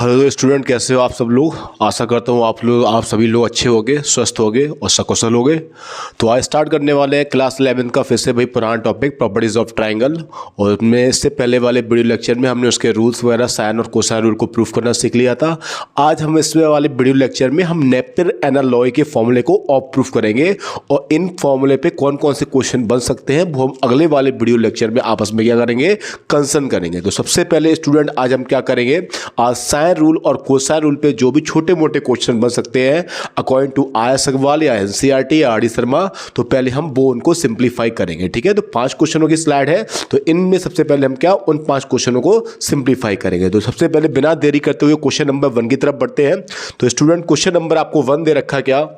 Hello student, कैसे हो आप सब लोग। आशा करता हूँ आप सभी लोग अच्छे होंगे, स्वस्थ होंगे और सकुशल होंगे। तो आज स्टार्ट करने वाले हैं क्लास 11 का फिर से भाई पुराना टॉपिक प्रॉपर्टीज़ ऑफ ट्राइंगल। और उसमें इससे पहले वाले वीडियो लेक्चर में हमने उसके रूल्स वगैरह साइन और कोसाइन रूल को प्रूफ करना सीख लिया था। आज हम इसमें वाले वीडियो लेक्चर में हम नेपियर एनालॉय के फॉर्मूले को ऑफ प्रूफ करेंगे और इन फॉर्मूले पे कौन कौन से क्वेश्चन बन सकते हैं वो हम अगले वाले वीडियो लेक्चर में आपस में क्या करेंगे, कंसर्न करेंगे। तो सबसे पहले स्टूडेंट आज हम क्या करेंगे, आज साइन रूल और कोसाइन रूल पे जो भी छोटे मोटे क्वेश्चन बन सकते हैं अकॉर्डिंग टू आर.एस. अग्रवाल या एनसीईआरटी या आर.डी. शर्मा, तो पहले हम वो उनको सिंप्लीफाई करेंगे। ठीक है, तो 5 क्वेश्चनों की स्लाइड है, तो इनमें सबसे पहले हम क्या उन 5 क्वेश्चनों को सिंप्लीफाई करेंगे। तो सबसे पहले बिना देरी करते हुए क्वेश्चन नंबर 1 की तरफ बढ़ते हैं। तो स्टूडेंट क्वेश्चन नंबर आपको 1 दे रखा है क्या,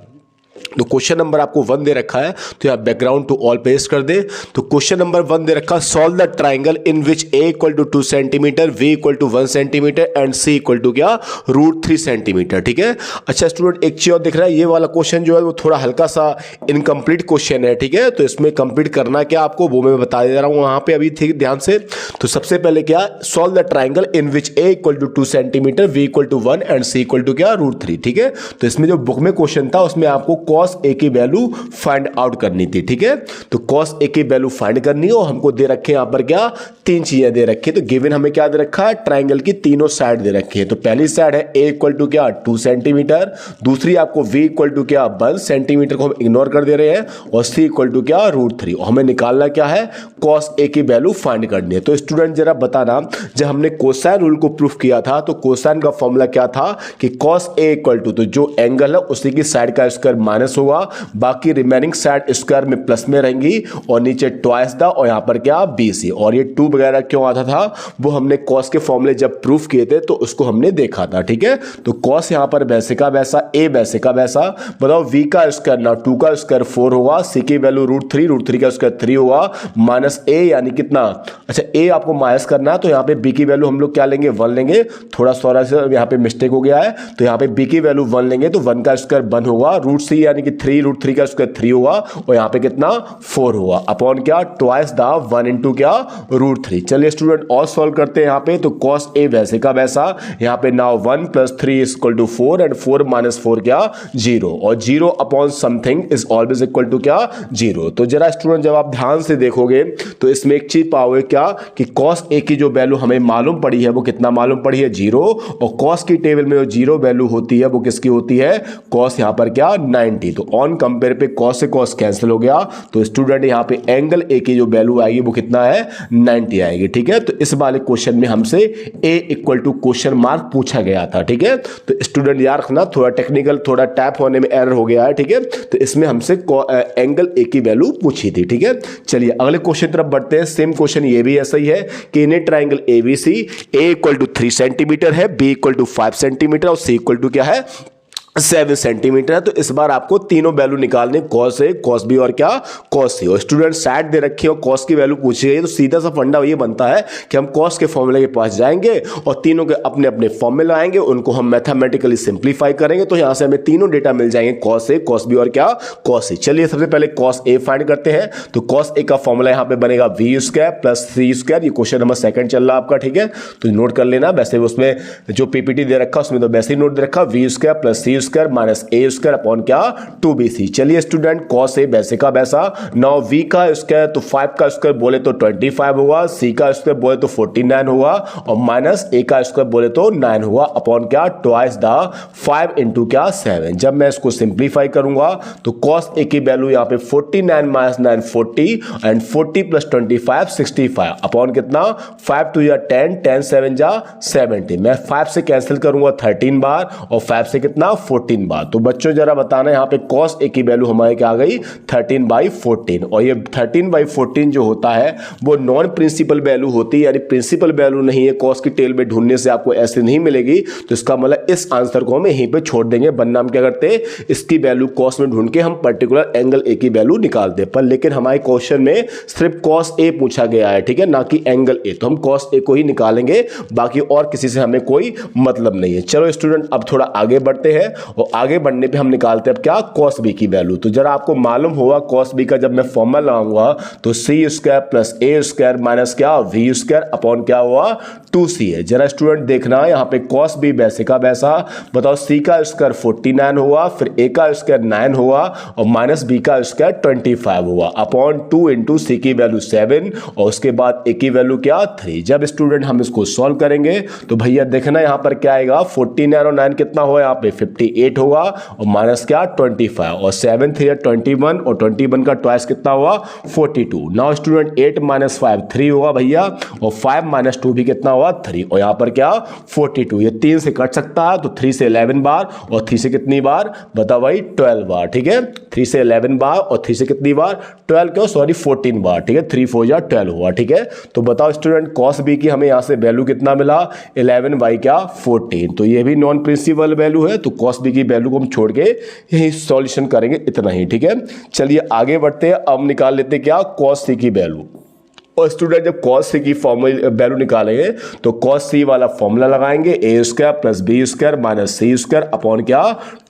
तो क्वेश्चन नंबर आपको 1 दे रखा है, तो यहाँ बैकग्राउंड टू ऑल पेस्ट कर दे। तो क्वेश्चन नंबर 1 दे रखा, solve the triangle in which a equal to 2 centimetre, v equal to 1 centimetre and c equal to क्या √3 सेंटीमीटर। ठीक है, अच्छा स्टूडेंट एक चीज और दिख रहा है, ये वाला क्वेश्चन जो है वो थोड़ा हल्का सा इनकम्प्लीट क्वेश्चन है। ठीक है, तो इसमें कंप्लीट करना क्या आपको वो मैं बता दे रहा हूँ वहां पे अभी, ठीक ध्यान से। तो सबसे पहले क्या, solve the triangle in which a equal to 2 centimetre, v equal to 1 and c equal to क्या √3। ठीक है, तो इसमें जो बुक में क्वेश्चन था उसमें आपको cos a की वैल्यू फाइंड आउट करनी थी। ठीक है, तो cos a की वैल्यू फाइंड करनी है और हमको दे रखे यहां पर क्या 3 चीजें दे रखी है। तो गिवन हमें क्या दे रखा है, ट्राइंगल की तीनों साइड दे रखी है। तो पहली साइड है a इक्वल टू क्या 2 सेंटीमीटर, दूसरी आपको v इक्वल टू क्या 1 सेंटीमीटर को हम इग्नोर कर दे रहे हैं और c इक्वल टू क्या √3। और हमें निकालना क्या है, cos a की वैल्यू फाइंड करनी है। तो स्टूडेंट जरा बताना, जब हमने कोसाइन रूल को प्रूफ किया था तो कोसाइन का फॉर्मूला क्या था कि cos a इक्वल टू, तो जो एंगल है उसी की साइड का स्क्वायर माइनस होगा, बाकी रिमेनिंग साइड स्क्वायर में प्लस में रहेंगी और नीचे ट्वाइस द और यहां पर क्या BC। और ये 2 वगैरह क्यों आता था वो हमने cos के फॉर्मूले जब प्रूफ किए थे तो उसको हमने देखा था। ठीक है, तो cos यहां पर वैसे का वैसा, a वैसे का वैसा। बताओ v का स्क्वायर ना 2 का स्क्वायर 4 होगा, c की वैल्यू √3 का स्क्वायर 3 होगा, माइनस a यानी कितना, अच्छा a आपको माइनस करना है तो यहां पे b की वैल्यू हम लोग क्या लेंगे 1 लेंगे, थोड़ा सा यहां पे मिस्टेक हो गया है। तो यहां पे b की वैल्यू 1 लेंगे तो 1 का स्क्वायर 1 होगा, √c यानी कि 3 √3 का स्क्वायर 3 होगा और यहां पे कितना 4 होगा अपॉन क्या ट्वाइस द 1 इंटू क्या √3। चलिए स्टूडेंट और सॉल्व करते हैं। यहां पे तो cos a वैसे का वैसा, यहां पे नाउ 1 + 3 इक्वल टू 4 एंड 4 - 4 क्या 0 और 0 upon something is always equal to क्या 0। तो जरा स्टूडेंट जब आप ध्यान से देखोगे तो इसमें एक चीज पाओगे क्या कि cos a की जो वैल्यू हमें मालूम पड़ी है वो कितना मालूम पड़ी है 0, और cos की टेबल में जो 0 वैल्यू होती है वो किसकी होती है, cos यहां पर क्या 90। तो ऑन कंपेयर पे cos से cos कैंसिल हो गया, तो स्टूडेंट यहां पे एंगल a की जो वैल्यू आएगी वो कितना है 90 आएगी। ठीक है, तो इस वाले क्वेश्चन में हमसे a equal to question mark पूछा गया था। ठीक है, तो स्टूडेंट याद रखना थोड़ा टेक्निकल, थोड़ा टैप होने में एरर हो गया है। ठीक है, तो इसमें हमसे एंगल a की वैल्यू पूछी थी। ठीक है, चलिए अगले क्वेश्चन तरफ बढ़ते हैं। सेम क्वेश्चन ये भी ऐसा ही है कि in a triangle ABC a equal to 3 centimetre है, b इक्वल टू 5 सेंटीमीटर और c इक्वल टू क्या है 7 सेंटीमीटर है। तो इस बार आपको तीनों वैल्यू निकालने, cos A, cos B और क्या cos C। और स्टूडेंट साइड दे रखी है और cos की वैल्यू पूछी गई, तो सीधा सा फंडा ये बनता है कि हम cos के फॉर्मूले के पास जाएंगे और तीनों के अपने अपने फॉर्मूले आएंगे, उनको हम मैथमेटिकली सिंप्लीफाई करेंगे। तो यहां से हमें तीनों डेटा मिल जाएंगे, cos A, cos B और क्या cos C। चलिए सबसे पहले cos A फाइंड करते हैं। तो cos A का फॉर्मूला यहां पे बनेगा v² + 3²। ये क्वेश्चन नंबर 2 चल रहा है आपका। ठीक है, तो नोट कर लेना, वैसे उसमें जो पीपीटी दे रखा उसमें तो वैसे ही नोट दे रखा, v² + 3² माइनस a² अपॉन क्या 2bc। चलिए स्टूडेंट cos A वैसे का वैसा, नाउ v का स्क्वायर तो 5 का स्क्वायर बोले तो 25 होगा, c का स्क्वायर बोले तो 49 होगा और माइनस a का स्क्वायर बोले तो 9 होगा अपॉन क्या ट्वाइस द 5 इंटू क्या 7। जब मैं इसको सिंप्लीफाई करूंगा तो cos A की वैल्यू यहाँ पे 49 - 9 40 एंड 40 + 25 65 अपॉन कितना 5 2 10 10 7 70। मैं 5 से कैंसिल करूंगा 13 बार और 5 से कितना 14 बार। तो बच्चों जरा बताना यहाँ पे cos A की वैल्यू हमारे क्या आ गई 13/14। और ये 13/14 जो होता है वो नॉन प्रिंसिपल वैल्यू होती है, यानी प्रिंसिपल वैल्यू नहीं है। cos की टेल में ढूंढने से आपको ऐसे नहीं मिलेगी, तो इसका मतलब इस आंसर को हम यहीं पे छोड़ देंगे, वरना हम क्या करते हैं इसकी वैल्यू cos में ढूंढ के हम पर्टिकुलर एंगल A की वैल्यू निकालते हैं। पर लेकिन हमारे क्वेश्चन में सिर्फ cos A पूछा गया है, ठीक है, ना कि एंगल A, तो हम cos A को ही निकालेंगे, बाकी और किसी से हमें कोई मतलब नहीं है। चलो स्टूडेंट अब थोड़ा आगे बढ़ते हैं और आगे बढ़ने पे हम निकालते हैं अब क्या, कॉस बी की वैल्यू। तो जरा आपको मालूम होगा कॉस बी का जब मैं फॉर्मूला लगाऊंगा तो सी square plus a square minus क्या वी स्क्वायर अपॉन क्या हुआ 2c है। जरा स्टूडेंट देखना यहाँ पे कॉस बी वैसे का वैसा, बताओ सी का स्क्वायर 49 हुआ, फिर ए का स्क्वायर 9 हुआ और माइनस बी का स्क्वायर 25 हुआ अपॉन 2 इंटू सी की वैल्यू 7 और उसके बाद ए की वैल्यू क्या 3। जब स्टूडेंट हम इसको सॉल्व करेंगे तो भैया देखना यहाँ पर क्या आएगा, 49 और 9 कितना हुआ यहाँ पे 58 होगा और माइनस क्या 25 और 7 3 21 और 21 का ट्वाइस कितना हुआ 42। नाउ स्टूडेंट 8 माइनस 5 3 होगा भैया और 5 माइनस 2 भी कितना हुआ 3 और यहाँ पर क्या 42। ये 3 से कट सकता है तो 3 से 11 बार और 3 से कितनी बार बताओ भाई 12 बार, ठीक है। 3 से 11 बार और 3 से कितनी बार 12 क्यों सॉरी 14 बार, ठीक है। 3 4 जा 12 हुआ, ठीक है। तो बताओ स्टूडेंट कॉस बी की हमें यहाँ से वैल्यू कितना मिला 11 बाई क्या 14। तो ये भी नॉन प्रिंसिपल वैल्यू है तो कॉस बी की वैल्यू को हम छोड़ के यही सॉल्यूशन करेंगे, इतना ही, ठीक है। चलिए आगे बढ़ते हैं। अब निकाल लेते हैं क्या कॉस सी की वैल्यू। और स्टूडेंट जब कॉस सी की फॉर्मूला वैल्यू निकालेंगे तो कॉस सी वाला फॉर्मूला लगाएंगे a square plus b square minus c square upon क्या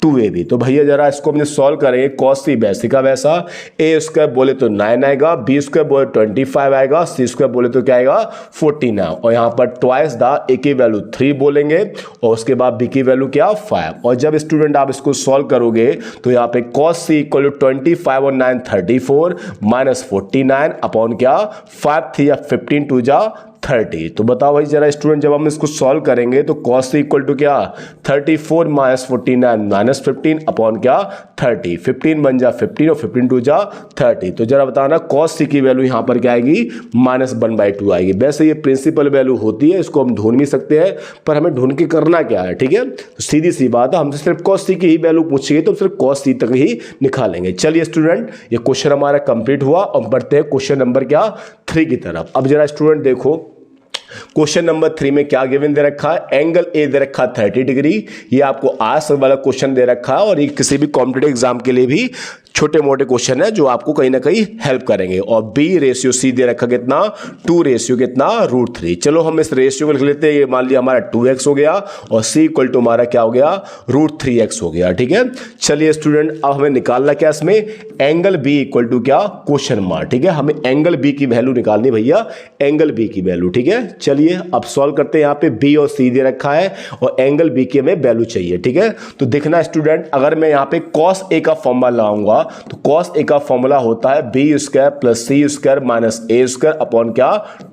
2ab। तो भैया जरा इसको हमने सॉल्व करेंगे, कॉस सी वैसे का वैसा, ए स्क्वायर बोले तो 9 आएगा, बी स्क्वायर बोले 25 आएगा, सी स्क्वायर बोले तो क्या आएगा 14 और यहाँ पर ट्वाइस द ए की वैल्यू 3 बोलेंगे और उसके बाद बी की वैल्यू क्या 5। और जब स्टूडेंट आप इसको सॉल्व करोगे तो यहाँ पे कॉस सी इक्वल टू 25 और 9 34 माइनस 49 अपॉन क्या 5 3 या 15 2 जा 30। तो बताओ भाई जरा स्टूडेंट जब हम इसको सॉल्व करेंगे तो cos c इक्वल टू क्या 34 माइनस 49 माइनस 15 अपॉन क्या 30, 15 बन जा 15 और 15 2 जा 30। तो जरा बताना cos c की वैल्यू यहाँ पर क्या आएगी -1/2 आएगी। वैसे ये प्रिंसिपल वैल्यू होती है, इसको हम ढूंढ भी सकते हैं पर हमें ढूंढ के करना क्या है, ठीक है। तो सीधी सी बात है, हमसे सिर्फ cos c की ही वैल्यू पूछिए तो सिर्फ cos c तक ही निकालेंगे। चलिए स्टूडेंट ये क्वेश्चन हमारा कंप्लीट हुआ और बढ़ते हैं क्वेश्चन नंबर क्या 3 की तरफ। अब जरा स्टूडेंट देखो क्वेश्चन नंबर 3 में क्या गिवन दे रखा है, एंगल ए दे रखा है 30 डिग्री। ये आपको आज वाला क्वेश्चन दे रखा है और ये किसी भी कॉम्पिटिटिव एग्जाम के लिए भी छोटे मोटे क्वेश्चन है जो आपको कहीं ना कहीं हेल्प करेंगे। और b रेशियो c दे रखा कितना 2 रेशियो कितना √3। चलो हम इस रेशियो को लिख लेते हैं, ये मान लिया हमारा 2x हो गया और c इक्वल टू हमारा क्या हो गया √3x हो गया, ठीक है। चलिए स्टूडेंट अब हमें निकालना क्या इसमें, एंगल b इक्वल टू क्या क्वेश्चन मार्क, ठीक है। हमें एंगल b की वैल्यू निकालनी भैया, एंगल b की वैल्यू, ठीक है। चलिए अब सॉल्व करते हैं। यहाँ पे b और c दे रखा है और एंगल b की हमें वैल्यू चाहिए, ठीक है। तो देखना स्टूडेंट अगर मैं यहाँ पे cos a का फॉर्मूला लगाऊंगा तो cos a का फॉर्मूला होता है b स्क्वायर प्लस सी स्क्वायर माइनस ए स्क्वायर अपॉन क्या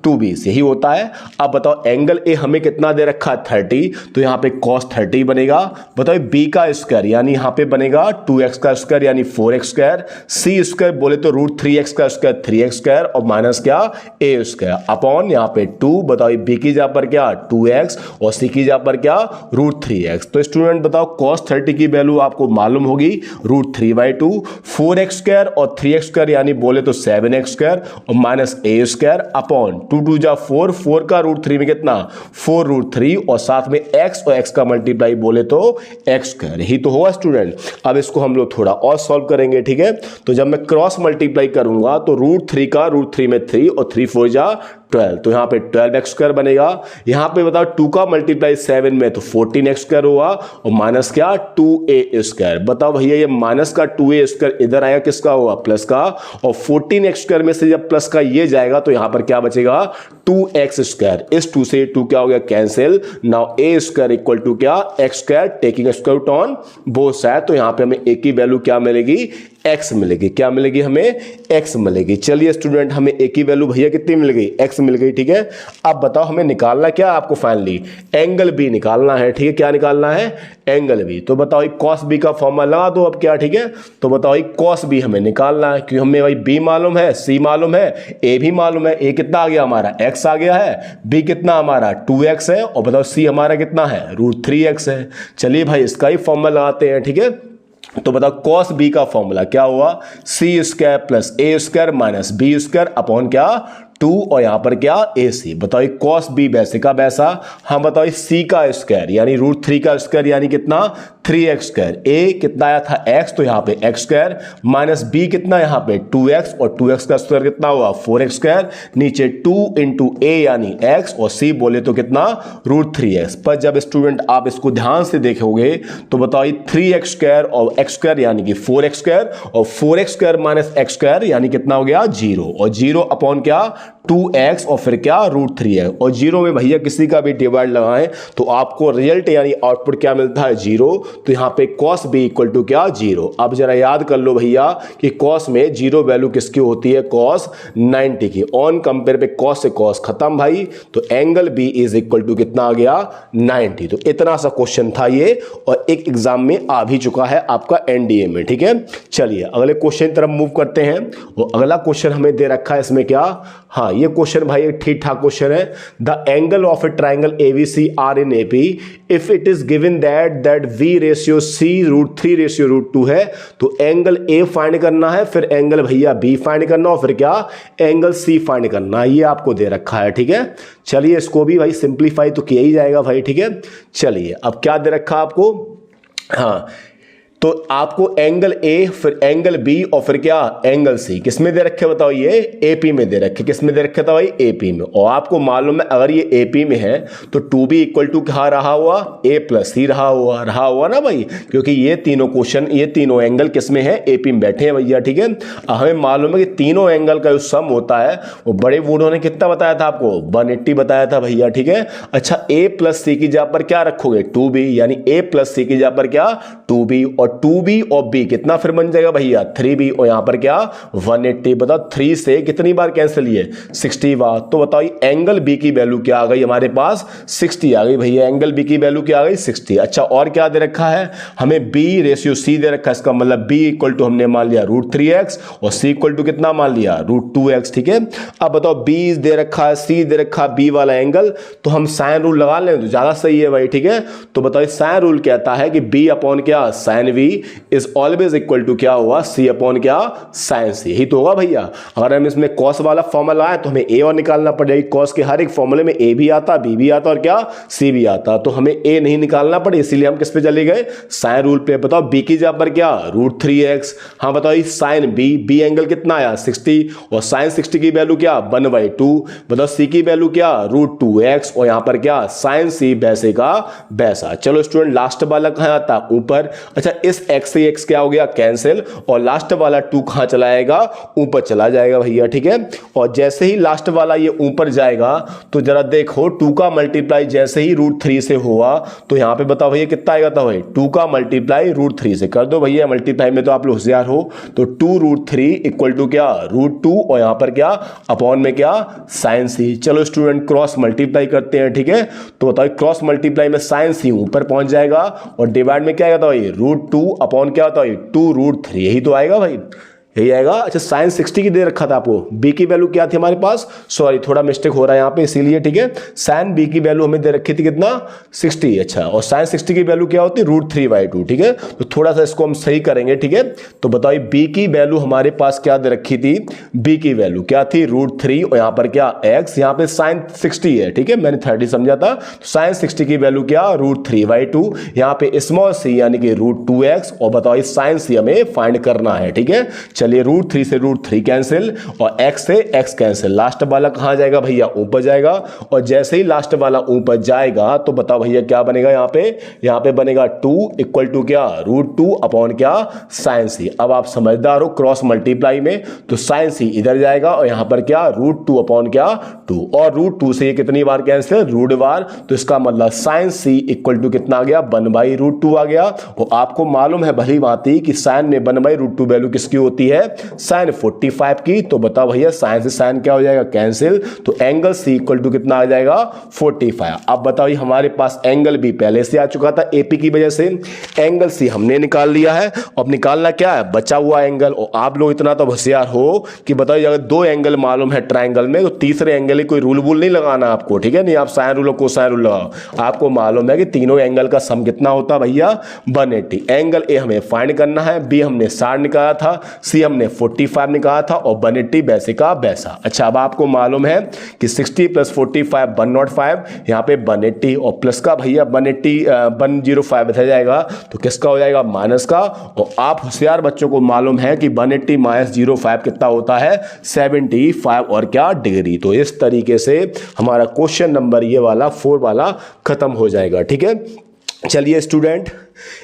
2b, यही होता है। अब बताओ एंगल a हमें कितना दे रखा है 30, तो यहाँ पे cos 30 बनेगा। बताओ b का स्क्वायर यानी यहाँ पे बनेगा 2x का स्क्वायर यानी 4x स्क्वायर, c स्क्वायर बोले तो √3x का स्क्वायर 3x स्क्वायर और माइनस क्या a स्क्वायर अपॉन यहाँ पे 2। बताओ b की जगह पर क्या 2x और c की जगह पर क्या √3x। तो स्टूडेंट बताओ cos 30 की वैल्यू आपको मालूम होगी √3/2, 4x स्क्वायर और 3x स्क्वायर यानी बोले तो 7x स्क्वायर और माइनस a स्क्वायर अपॉन 2 2 जा 4, 4 का √3 में कितना 4√3 और साथ में x और x का मल्टीप्लाई बोले तो x स्क्वायर, यही तो होगा स्टूडेंट। अब इसको हम लोग थोड़ा और सॉल्व करेंगे, ठीक है। तो जब मैं क्रॉस मल्टीप्लाई करूंगा तो √3 का √3 में 3 और 3 4 जा 12, तो यहाँ पे 12x स्क्वायर बनेगा। यहाँ पे बताओ 2 का मल्टीप्लाई 7 में तो 14x स्क्वायर हुआ और माइनस क्या 2a स्क्वायर। बताओ भैया ये माइनस का 2a स्क्वायर इधर आया किसका हुआ प्लस का, और 14x स्क्वायर में से जब प्लस का ये जाएगा तो यहाँ पर क्या बचेगा 2x स्क्वायर। इस 2 से 2 क्या हो गया cancel. Now a square equal to क्या x square taking square root on both side. तो यहाँ पे हमें a की वैल्यू क्या मिलेगी x मिलेगी, क्या मिलेगी हमें x मिलेगी। चलिए स्टूडेंट हमें a की वैल्यू भैया कितनी मिल गई x मिल गई, ठीक है। अब बताओ हमें निकालना क्या, आपको फाइनली एंगल b निकालना है, ठीक है। क्या निकालना है एंगल b। तो बताओ cos b का फॉर्मूला लगा दो अब क्या, ठीक है। तो बताओ cos b हमें निकालना है क्योंकि हमें भाई b मालूम है, c मालूम है, a भी मालूम है। a कितना आ गया हमारा x आ गया है, b कितना हमारा 2x है और बताओ c हमारा कितना है √3x है। चलिए भाई इसका ही फॉर्मूला लगाते हैं, ठीक है। तो बताओ cos b का फॉर्मूला क्या हुआ, c square plus a square minus b square upon क्या 2 और यहां पर क्या AC। बताओ cos B वैसे का वैसा, हम बताओ C का स्क्वायर यानी √3 का स्क्वायर यानी कितना 3x स्क्वायर। A कितना आया था x, तो यहाँ पे x स्क्वायर माइनस B कितना यहाँ पे 2x और 2x का स्क्वायर कितना हुआ 4x स्क्वायर, नीचे 2 इंटू A यानी x और C बोले तो कितना √3x। पर जब स्टूडेंट आप इसको ध्यान से देखोगे तो बताओ 3x स्क्वायर और x स्क्वायर यानी कि 4x स्क्वायर और 4x square minus x square यानी कितना हो गया 0 और 0 अपॉन क्या 2x और फिर क्या √3x और 0 में भैया किसी का भी डिवाइड लगाएं तो आपको रिजल्ट यानी आउटपुट क्या मिलता है 0। तो यहाँ पे cos B इक्वल टू क्या 0। अब जरा याद कर लो भैया कि cos में 0 वैल्यू किसकी होती है cos 90 की। ऑन कंपेयर पे cos से cos खत्म भाई, तो angle B is equal to कितना आ गया 90। तो इतना सा क्वेश्चन था ये और एक एग्जाम में आ भी चुका है आपका NDA में। ठीक है, चलिए अगले क्वेश्चन की तरफ मूव करते हैं और अगला क्वेश्चन हमें दे रखा है इसमें क्या, हाँ ये क्वेश्चन भाई एक ठीक ठाक क्वेश्चन है। The angle of a triangle ABC are in AP if it is given that V ratio C √3 ratio √2 है, तो एंगल A फाइंड करना है, फिर एंगल भैया B फाइंड करना और फिर क्या एंगल C फाइंड करना है, ये आपको दे रखा है। ठीक है, चलिए इसको भी भाई सिंप्लीफाई तो किया ही जाएगा भाई। ठीक है, चलिए अब क्या दे रखा आपको, हाँ तो आपको एंगल A फिर एंगल B और फिर क्या एंगल C किस में दे रखे बताओ, ये AP में दे रखे। किस में दे रखे था भाई AP में। और आपको मालूम है अगर ये AP में है तो 2B इक्वल टू क्या रहा हुआ A प्लस C रहा हुआ ना भाई, क्योंकि ये तीनों क्वेश्चन ये तीनों एंगल किस में है AP में बैठे हैं भैया। ठीक है, हमें मालूम है कि तीनों एंगल का जो सम होता है वो बड़े बूढ़ों ने कितना बताया था आपको 180 बताया था भैया। ठीक है, अच्छा A प्लस C की जगह पर क्या रखोगे 2B यानी A प्लस C की जगह पर क्या 2B और 2B और B कितना फिर बन जाएगा भैया 3B और यहां पर क्या 180। बताओ 3 से कितनी बार कैंसिल है 60 बार। तो बताओ एंगल B की वैल्यू क्या आ गई हमारे पास 60 आ गई भैया। एंगल B की वैल्यू क्या आ गई 60। अच्छा और क्या दे रखा है हमें B रेशियो C दे रखा है, इसका मतलब B इक्वल टू हमने मान लिया √3x और C इक्वल टू कितना मान लिया √2x। ठीक है, अब बताओ B दे रखा है C दे रखा है B वाला एंगल, तो हम साइन रूल लगा लें तो ज्यादा सही है भाई। ठीक है, तो बताओ साइन रूल कहता है कि B अपॉन क्या sine V is always equal to क्या हुआ C अपॉन क्या साइन C, यही तो होगा भैया। अगर हम इसमें cos वाला फॉर्मूला आए तो हमें A और निकालना पड़ेगा। cos के हर एक फॉर्मूले में A भी आता B भी आता और क्या C भी आता, तो हमें A नहीं निकालना पड़े, इसीलिए हम किस पे चले गए साइन रूल पे। बताओ B की जगह पर क्या √3x, हाँ बताओ साइन B एंगल कितना आया 60 और साइन 60 की वैल्यू क्या 1/2। बताओ C की वैल्यू क्या √2x और यहां पर क्या साइन C वैसे का वैसा। चलो स्टूडेंट लास्ट वाला कहां आता ऊपर। अच्छा इस x से x क्या हो गया कैंसिल और लास्ट वाला 2 कहां चला जाएगा ऊपर चला जाएगा भैया। ठीक है, और जैसे ही लास्ट वाला ये ऊपर जाएगा तो जरा देखो 2 का मल्टीप्लाई जैसे ही √3 से हुआ तो यहां पे बताओ भैया कितना आएगा, तो भाई 2 का मल्टीप्लाई √3 से कर दो भैया, मल्टीप्लाई में तो आप लोग होशियार हो। तो 2√3 इक्वल टू क्या √2 और यहां पर क्या अपॉन में क्या साइन C। चलो स्टूडेंट क्रॉस मल्टीप्लाई करते हैं। ठीक है, तो बताओ क्रॉस मल्टीप्लाई में साइन C ऊपर पहुंच जाएगा और डिवाइड में क्या आएगा भाई √2 अपॉन क्या होता है 2√3, यही तो आएगा भाई, यही आएगा। अच्छा साइन 60 की दे रखा था आपको, B की वैल्यू क्या थी हमारे पास, सॉरी थोड़ा मिस्टेक हो रहा है यहाँ पे इसीलिए। ठीक है, साइन B की वैल्यू हमें दे रखी थी कितना 60। अच्छा और साइन 60 की वैल्यू क्या होती है √3/2। ठीक है, तो थोड़ा सा इसको हम सही करेंगे। ठीक है, तो बताइए B की वैल्यू हमारे पास क्या दे रखी थी, B की वैल्यू क्या थी √3 और यहाँ पर क्या x, यहाँ पे साइन 60 है। ठीक है, मैंने 30 समझा था, साइन 60 की वैल्यू क्या √3/2, यहाँ पे स्मॉल c यानी कि √2x और बताओ साइन C हमें फाइंड करना है। ठीक है, चलिए √3 से √3 कैंसिल और x से x कैंसिल, लास्ट वाला कहां जाएगा भैया ऊपर जाएगा और जैसे ही लास्ट वाला ऊपर जाएगा तो बताओ भैया क्या बनेगा यहाँ पे बनेगा 2 इक्वल टू क्या √2 अपॉन क्या साइन C। अब आप समझदार हो क्रॉस मल्टीप्लाई में, तो साइन C इधर जाएगा और यहां पर क्या √2 अपॉन क्या 2 और √2 से ये कितनी बार कैंसिल रूट बार, तो इसका मतलब साइन C इक्वल टू कितना आ गया 1/√2 आ गया। और आपको मालूम है भली भांति कि साइन में 1/√2 वैल्यू किसकी होती है साइन 45 की। तो बताओ भैया साइन से साइन क्या हो जाएगा कैंसिल, तो एंगल C इक्वल टू कितना आ जाएगा 45। अब बताओ हमारे पास एंगल B पहले से आ चुका था AP की वजह से, एंगल C हमने निकाल लिया है। अब निकालना क्या है बचा हुआ एंगल, और आप लोग इतना तो होशियार हो कि बताओ अगर 2 एंगल मालूम है ट्राइंगल में तो तीसरे एंगल की कोई रूल वूल नहीं लगाना आपको। ठीक है, नहीं आप साइन रूल को साइन रूल लगाओ, आपको मालूम है कि तीनों एंगल का सम कितना होता है भैया 180। एंगल A हमें फाइंड करना है, B हमने 60 निकाला था, C सी हमने 45 निकाला था और 180 वैसे का वैसा। अच्छा, अब आपको मालूम है कि 60 + 45 105, यहाँ पे 180 और प्लस का भैया 105 बता जाएगा, तो किसका हो जाएगा, माइनस का। और आप होशियार बच्चों को मालूम है कि 180 - 05 कितना होता है, 75 और क्या डिग्री। तो इस तरीके से हमारा क्वेश्चन नंबर ये वाला 4 वाला खत्म हो जाएगा। ठीक है, चलिए स्टूडेंट,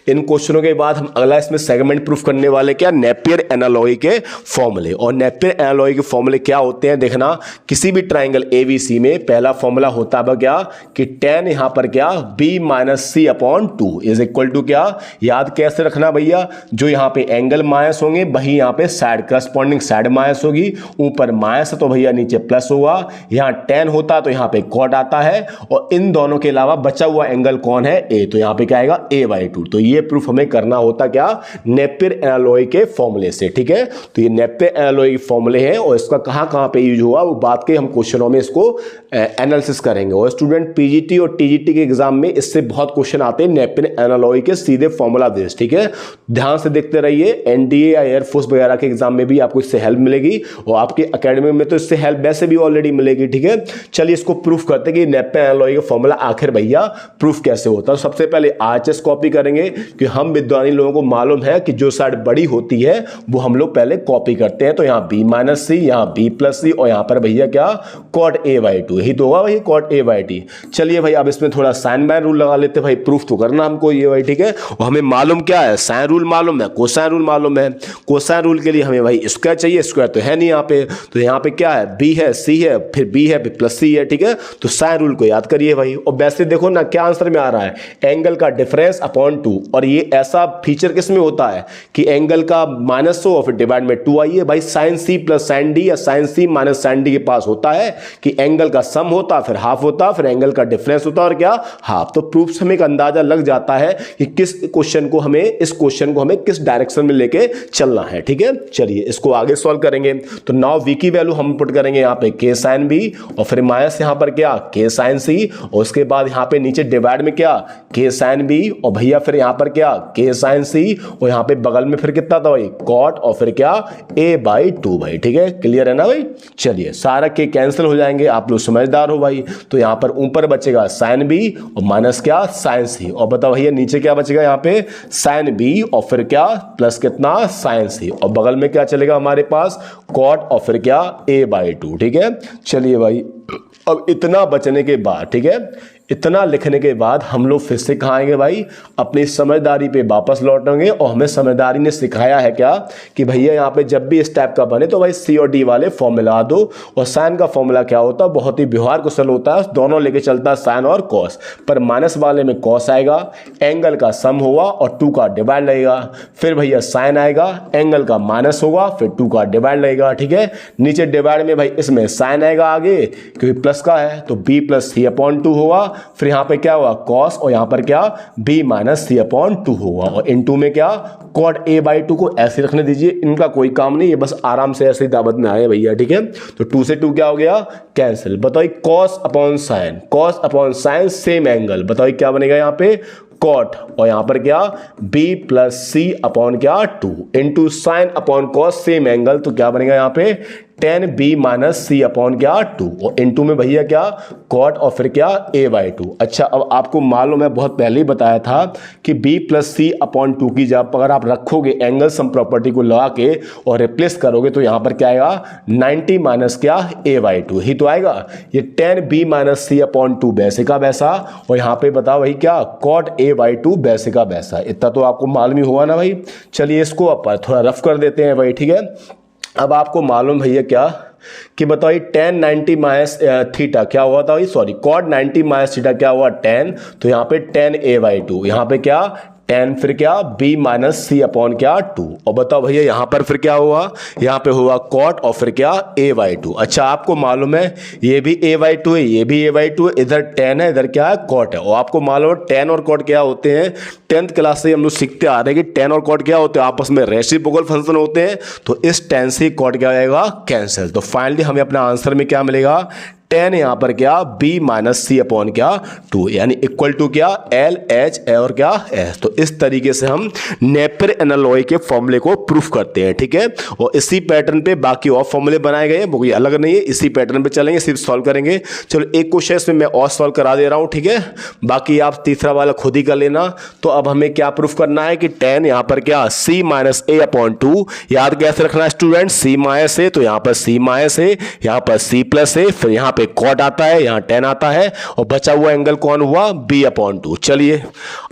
इन क्वेश्चनों के बाद हम अगला इसमें सेगमेंट प्रूफ करने वाले क्या, नेपियर एनालॉजी के फॉर्मूले। और नेपियर एनालॉजी के फॉर्मूले क्या होते हैं, देखना, किसी भी ट्राइंगल एबीसी में पहला फॉर्मूला होता है क्या, कि tan यहां पर क्या b - c/2 is equal to क्या, याद कैसे रखना भैया, जो यहां पे एंगल माइनस होंगे वही यहां पे साइड करस्पॉन्डिंग साइड माइनस होगी, ऊपर माइनस तो भैया नीचे प्लस होगा, यहां tan होता तो यहां पे cot आता है, और इन दोनों के अलावा बचा हुआ एंगल कौन है, a, तो यहां पे क्या आएगा a/2। तो ये प्रूफ हमें करना होता क्या, नेपियर एनालॉजी के फॉर्मूले से। ठीक है, तो ये नेपियर एनालॉजी के फॉर्मूले हैं और इसका कहां पे यूज हुआ वो बात के हम क्वेश्चनों में इसको एनालिसिस करेंगे। और स्टूडेंट पीजीटी और टीजीटी के एग्जाम में इससे बहुत क्वेश्चन आते हैं नेपियर एनालॉजी के सीधे फॉर्मूला बेस्ड। ठीक है, ध्यान से देखते रहिए, एनडीए या एयरफोर्स वगैरह के एग्जाम में भी आपको इससे हेल्प मिलेगी और आपके एकेडमी में तो इससे हेल्प वैसे भी ऑलरेडी मिलेगी। ठीक है, चलिए इसको प्रूफ करते हैं कि नेपियर एनालॉजी का फॉर्मूला आखिर भैया प्रूफ कैसे होता है। सबसे पहले आरएचएस कॉपी करेंगे, कि हम विद्वानी लोगों को मालूम है कि जो साइड बड़ी होती है वो हम लोग पहले कॉपी करते हैं। तो यहाँ b - c, यहाँ b + c और यहाँ पर भैया क्या, cot a/2, यही तो होगा भाई cot a/t। चलिए भाई अब इसमें थोड़ा साइन बाय रूल लगा लेते हैं, भाई प्रूफ तो करना हमको ये भाई। ठीक है, और हमें मालूम क्या है, साइन रूल मालूम है, कोसाइन रूल मालूम है। कोसाइन रूल के लिए हमें भाई स्क्वायर चाहिए, स्क्वायर तो है नहीं यहाँ पे, तो यहाँ पे क्या है, b है, c है, फिर b है, फिर +c है। ठीक है, तो साइन रूल को याद करिए भाई। और वैसे देखो ना क्या आंसर में आ रहा है, एंगल का डिफरेंस अपॉन 2, और ये ऐसा फीचर किस में होता है कि एंगल का -100 और फिर डिवाइड में 2 आइए भाई, sin c + sin d या sin c - sin d के पास होता है कि एंगल का सम होता फिर हाफ होता, फिर एंगल का डिफरेंस होता और क्या, हाफ। तो प्रूफ से हमें एक अंदाजा लग जाता है कि किस क्वेश्चन को हमें, इस क्वेश्चन को हमें किस डायरेक्शन में लेके चलना है। ठीक है, चलिए इसको आगे सॉल्व करेंगे। तो नाउ v की वैल्यू हम पुट करेंगे यहाँ पे k sin b और फिर माइनस यहाँ पर क्या k sin c, और उसके बाद यहाँ पे नीचे डिवाइड में क्या k sin b, और भैया फिर यहाँ पर क्या k sin c, और यहाँ पे बगल में फिर कितना था भाई cot, और फिर क्या a/2 भाई। ठीक है, क्लियर है ना भाई। चलिए सारा के कैंसिल हो जाएंगे, आप लोग समझदार हो भाई। तो यहाँ पर ऊपर बचेगा sin b और माइनस क्या sin c, और बताओ भैया नीचे क्या बचेगा, यहाँ पे sin b और फिर क्या प्लस कितना sin c, और बगल में क्या चलेगा हमारे पास cot और फिर क्या a/2। ठीक है, चलिए भाई अब इतना बचने के बाद, ठीक है, इतना लिखने के बाद हम लोग फिर से कहाँ आएंगे भाई, अपनी समझदारी पे वापस लौटेंगे। और हमें समझदारी ने सिखाया है क्या कि भैया यहाँ पे जब भी इस टाइप का बने तो भाई सी और डी वाले फॉर्मूला दो। और साइन का फॉर्मूला क्या होता है, बहुत ही व्यवहार कुशल होता है, दोनों लेके चलता है साइन और कॉस। पर माइनस वाले में कॉस आएगा, एंगल का सम होगा और 2 का डिवाइड लगेगा, फिर भैया साइन आएगा, एंगल का माइनस होगा, फिर 2 का डिवाइड लगेगा। ठीक है, नीचे डिवाइड में भाई इसमें साइन आएगा आगे क्योंकि प्लस का है तो b + c/2 होगा, फिर यहाँ पे क्या हुआ cos और यहाँ पर क्या b - c/2 होगा, और इन 2 में क्या cot a/2 को ऐसे रखने दीजिए, इनका कोई काम नहीं, ये बस आराम से ऐसे ही दावत में आए भैया। ठीक है, तो 2 से 2 क्या हो गया कैंसिल। बताइए cos sin सेम एंगल, बताइए क्या बनेगा यहाँ पे cot, और यहाँ पर क्या b + c/2 into sine upon cos same angle, तो क्या बनेगा यहाँ पे tan b - c/2 और इंटू में भैया क्या cot और फिर क्या a/2। अच्छा, अब आपको मालूम है बहुत पहले ही बताया था कि b + c/2 की जब अगर आप रखोगे एंगल सम प्रॉपर्टी को लगा के और रिप्लेस करोगे तो यहाँ पर क्या आएगा 90 - क्या a/2 ही तो आएगा। ये tan b - c/2 वैसे का वैसा, और यहाँ पे बताओ भाई क्या cot a/2 वैसे का वैसा। इतना तो आपको मालूम ही होगा ना भाई। चलिए इसको अपन थोड़ा रफ कर देते हैं भाई। ठीक है, अब आपको मालूम भैया क्या कि बताइए tan 90 - थीटा क्या हुआ था भाई, सॉरी cot 90 - थीटा क्या हुआ tan, तो यहाँ पे tan a/2, यहाँ पे क्या tan फिर क्या b - c/2, और बताओ भैया यहाँ पर फिर क्या हुआ, यहाँ पे हुआ cot और फिर क्या a/2। अच्छा, आपको मालूम है ये भी a/2 है, ये भी a/2 है, इधर tan है, इधर क्या है cot है। और आपको मालूम है tan और cot क्या होते हैं, 10th क्लास से हम लोग सीखते आ रहे हैं कि tan और cot क्या होते हैं, आपस में रेसिप्रोकल फंक्शन होते हैं। तो इस tan से cot क्या आएगा कैंसिल, तो फाइनली हमें अपना आंसर में क्या मिलेगा 10 यहाँ पर क्या बी माइनस सी अपॉन क्या 2, यानी इक्वल टू क्या एल एच और क्या एस। तो इस तरीके से हम नेपियर एनालॉय के फॉर्मूले को प्रूफ करते हैं, ठीक है। और इसी पैटर्न पे बाकी और फॉर्मूले बनाए गए हैं, वो कोई अलग नहीं है, इसी पैटर्न पे चलेंगे, सिर्फ सॉल्व करेंगे। चलो एक क्वेश्चन इसमें मैं और सॉल्व करा दे रहा हूं, ठीक है, बाकी आप तीसरा वाला खुद ही कर लेना। तो अब हमें क्या प्रूफ करना है कि 10 यहाँ पर क्या सी माइनस ए अपॉन 2, याद कैसे रखना है स्टूडेंट, सी माइनस ए, तो यहाँ पर सी माइनस ए, यहाँ पर सी प्लस ए, फिर यहाँ पे कॉट आता है, यहाँ 10 आता है, और बचा हुआ एंगल कौन हुआ बी अपॉन 2। चलिए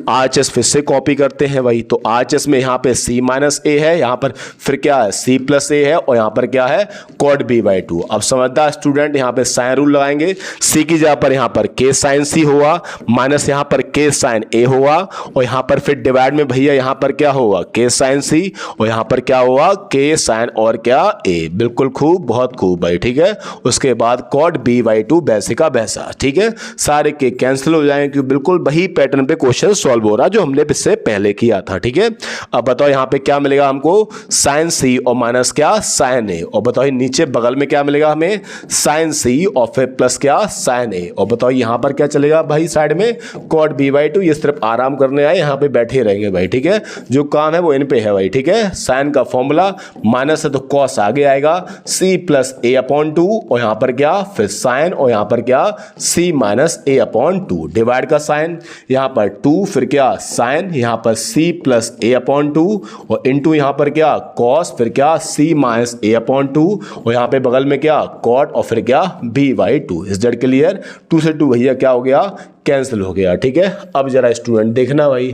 आरएचएस फिर से कॉपी करते हैं भाई। तो आरएचएस में यहाँ पे सी माइनस ए है, यहाँ पर फिर क्या है सी प्लस ए है, और यहाँ पर क्या है कॉट बी बाई 2। अब समझदार स्टूडेंट यहाँ पे साइन रूल लगाएंगे, सी की जगह पर यहाँ पर के साइन सी होगा, माइनस यहाँ पर के साइन ए होगा, और यहाँ पर फिर डिवाइड में भैया यहाँ पर क्या होगा के साइन सी, और यहाँ पर क्या होगा के साइन और क्या ए। बिल्कुल खूब, बहुत खूब भाई, ठीक है। उसके बाद कॉट बी बाई 2 वैसे का वैसा, ठीक है, सारे के कैंसिल हो जाएंगे क्योंकि बिल्कुल वही पैटर्न पे क्वेश्चन सॉल्व हो रहा जो हमने इससे पहले किया था, ठीक है। अब बताओ यहाँ पे क्या मिलेगा हमको साइन सी और माइनस क्या साइन ए, और बताओ नीचे बगल में क्या मिलेगा हमें साइन सी और फिर प्लस क्या साइन ए, और बताओ यहाँ पर क्या चलेगा भाई साइड में कॉट बी बाई 2। ये सिर्फ आराम करने आए, यहाँ पे बैठे रहेंगे भाई, ठीक है, जो काम है वो इन पे है भाई, ठीक है। साइन का फॉर्मूला माइनस है तो कॉस आगे आएगा, सी प्लस ए अपॉन 2, और यहाँ पर क्या फिर साइन, और यहाँ पर क्या सी माइनस ए अपॉन 2, डिवाइड का साइन, यहाँ पर 2 फिर क्या साइन, यहाँ पर सी प्लस ए अपॉन 2, और इनटू यहाँ पर क्या कॉस, फिर क्या सी माइनस ए अपॉन 2, और यहाँ पे बगल में क्या कॉट, और फिर क्या B by 2। Is that clear? 2 से 2 भैया क्या हो गया कैंसिल हो गया, ठीक है। अब जरा स्टूडेंट देखना भाई,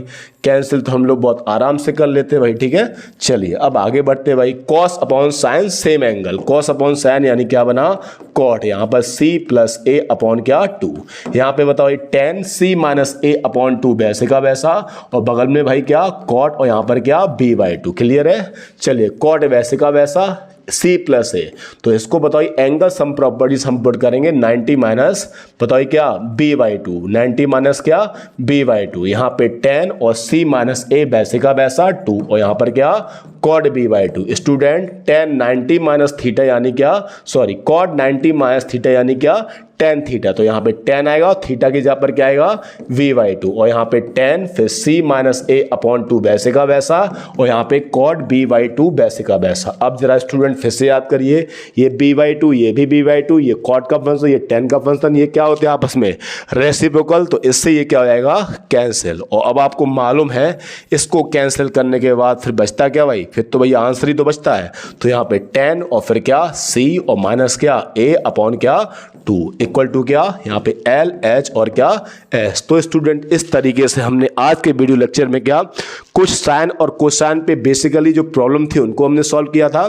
कैंसिल तो हम लोग बहुत आराम से कर लेते हैं भाई, ठीक है। चलिए अब आगे बढ़ते भाई, cos upon sine same angle, cos upon sine यानी क्या बना कॉट, यहाँ पर सी प्लस ए अपॉन क्या 2, यहाँ पे बताओ 10 सी माइनस ए अपॉन 2 वैसे का वैसा, और बगल में भाई क्या कॉट, और यहाँ पर क्या बी बाई 2। क्लियर है? चलिए कॉट वैसे का वैसा सी प्लस ए, तो इसको बताइए एंगल सम प्रॉपर्टीज हम पुट करेंगे 90 माइनस बताइए क्या बी बाई 2, 90 माइनस क्या बी बाई 2, यहाँ पे 10 और सी माइनस ए वैसे का वैसा 2, और यहाँ पर क्या cot B by 2। Student 10 90 minus theta यानी क्या सॉरी कॉट 90 माइनस थीटा यानी क्या tan थीटा, तो यहाँ पे tan आएगा और थीटा की जगह पर क्या आएगा v बाई 2, और यहाँ पे tan फिर c माइनस ए अपॉन 2 वैसे का वैसा, और यहाँ पे cot b बाई 2 वैसे का वैसा। अब जरा स्टूडेंट फिर से याद करिए, ये b बाई 2, ये भी b बाई 2, ये cot का फंक्शन, ये tan का फंक्शन, ये क्या होते हैं आपस में रेसिप्रोकल, तो इससे ये क्या हो जाएगा कैंसिल। और अब आपको मालूम है इसको कैंसिल करने के बाद फिर बचता क्या भाई, फिर तो भैया आंसर ही तो बचता है, तो यहाँ पे tan और फिर क्या c और माइनस क्या a अपॉन क्या 2 इक्वल टू क्या यहाँ पे एल एच और क्या एस। तो स्टूडेंट इस तरीके से हमने आज के वीडियो लेक्चर में क्या कुछ साइन और कोसाइन पे बेसिकली जो प्रॉब्लम थी उनको हमने सॉल्व किया था।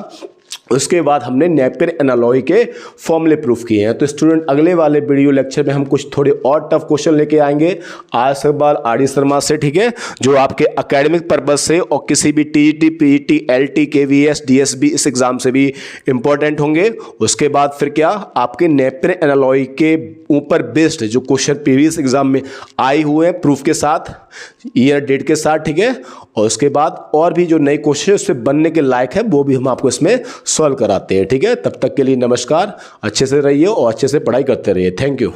उसके बाद हमने नेपियर एनालॉय के फॉर्मूले प्रूफ किए हैं। तो स्टूडेंट अगले वाले वीडियो लेक्चर में हम कुछ थोड़े और टफ क्वेश्चन लेके आएंगे आज सवाल आर.डी. शर्मा से, ठीक है, जो आपके एकेडमिक पर्पज से और किसी भी TET PET LT KVS DSB इस एग्जाम से भी इंपॉर्टेंट होंगे। उसके बाद फिर क्या आपके नेपियर एनालॉय के ऊपर बेस्ड जो क्वेश्चन प्रीवियस एग्जाम में आए हुए हैं प्रूफ के साथ, ईयर डेट के साथ, ठीक है, और उसके बाद और भी जो नए क्वेश्चन उससे बनने के लायक है वो भी हम आपको इसमें सॉल्व कराते हैं, ठीक है। तब तक के लिए नमस्कार, अच्छे से रहिए और अच्छे से पढ़ाई करते रहिए। Thank you.